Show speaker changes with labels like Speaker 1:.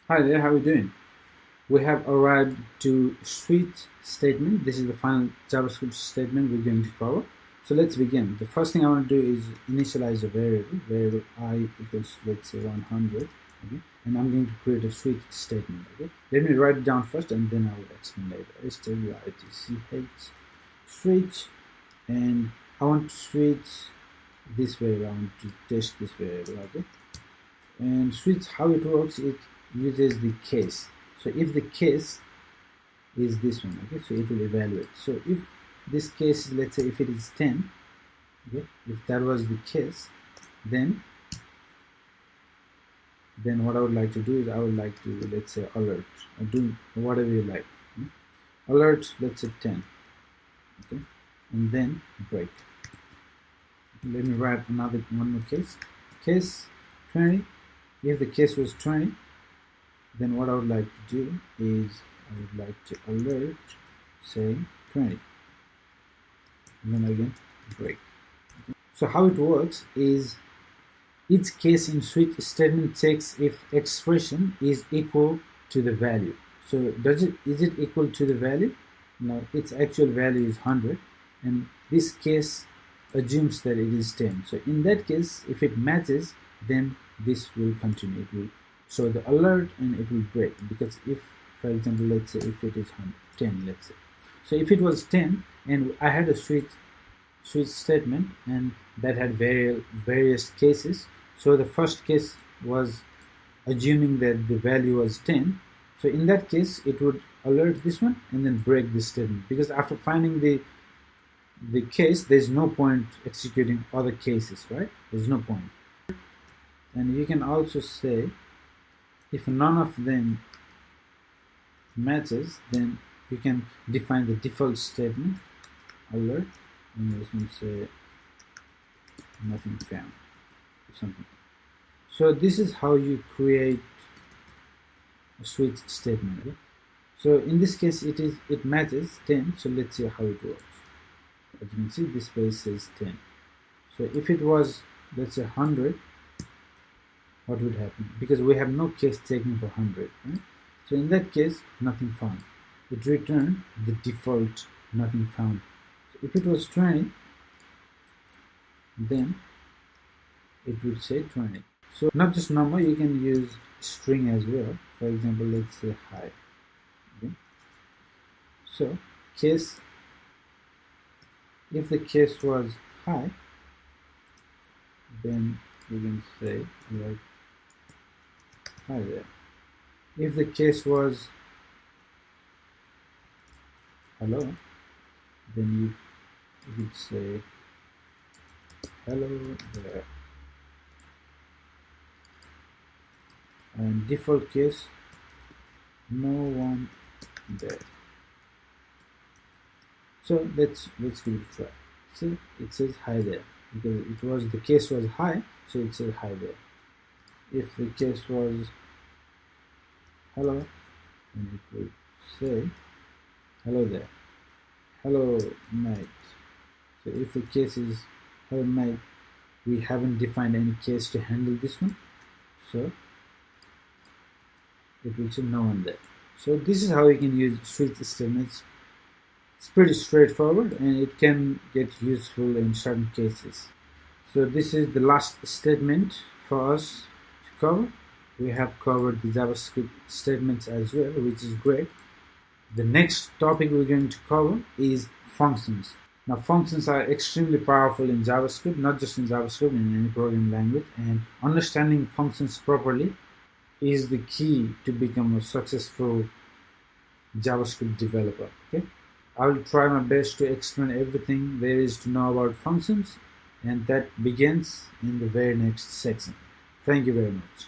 Speaker 1: Hi there, how are you doing? We have arrived to switch statement. This is the final JavaScript statement we're going to cover. So let's begin. The first thing I want to do is initialize a variable I equals, let's say, 100. Okay, and I'm going to create a switch statement. Okay, let me write it down first and then I will explain later. switch switch, and I want to switch this variable. I want to test this variable. Okay, and switch, how it works, it uses the case. So if the case is this one, okay, so it will evaluate. So if this case, let's say if it is 10, okay, if that was the case, then what I would like to do is I would like to, let's say, alert, or do whatever you like. Alert, let's say 10, okay, and then break. Let me write one more case 20. If the case was 20, then what I would like to do is I would like to alert saying 20, and then again break. Okay. So how it works is each case in switch statement checks if expression is equal to the value. So is it equal to the value? No, its actual value is 100, and this case assumes that it is 10. So in that case, if it matches, then this will continue. It will show the alert and it will break, because if, for example, let's say if it is 10, let's say. So if it was 10 and I had a switch statement and that had various cases, so the first case was assuming that the value was 10. So in that case, it would alert this one and then break this statement, because after finding the case, there's no point executing other cases, right? There's no point. And you can also say if none of them matches, then you can define the default statement alert, and this one say nothing found or something. So this is how you create a switch statement. Okay? So in this case, it matches 10. So let's see how it works. As you can see, this space says 10. So if it was, let's say, 100, what would happen? Because we have no case taken for 100, right? So in that case, nothing found. It returned the default nothing found. So if it was 20, then it would say 20. So not just number, you can use string as well. For example, let's say hi. Okay. So case, if the case was hi, then you can say like hi there. If the case was hello, then you would say hello there. And default case, no one there. So let's give it a try. See, it says hi there because the case was hi, so it says hi there. If the case was hello, then it will say hello there, hello mate. So if the case is hello mate, we haven't defined any case to handle this one, so it will say no one there. So this is how you can use switch statements. It's pretty straightforward and it can get useful in certain cases. So this is the last statement for us to cover. We have covered the JavaScript statements as well, which is great. The next topic we're going to cover is functions. Now functions are extremely powerful in JavaScript, not just in JavaScript, in any programming language, and understanding functions properly is the key to become a successful JavaScript developer. Okay, I will try my best to explain everything there is to know about functions, and that begins in the very next section. Thank you very much.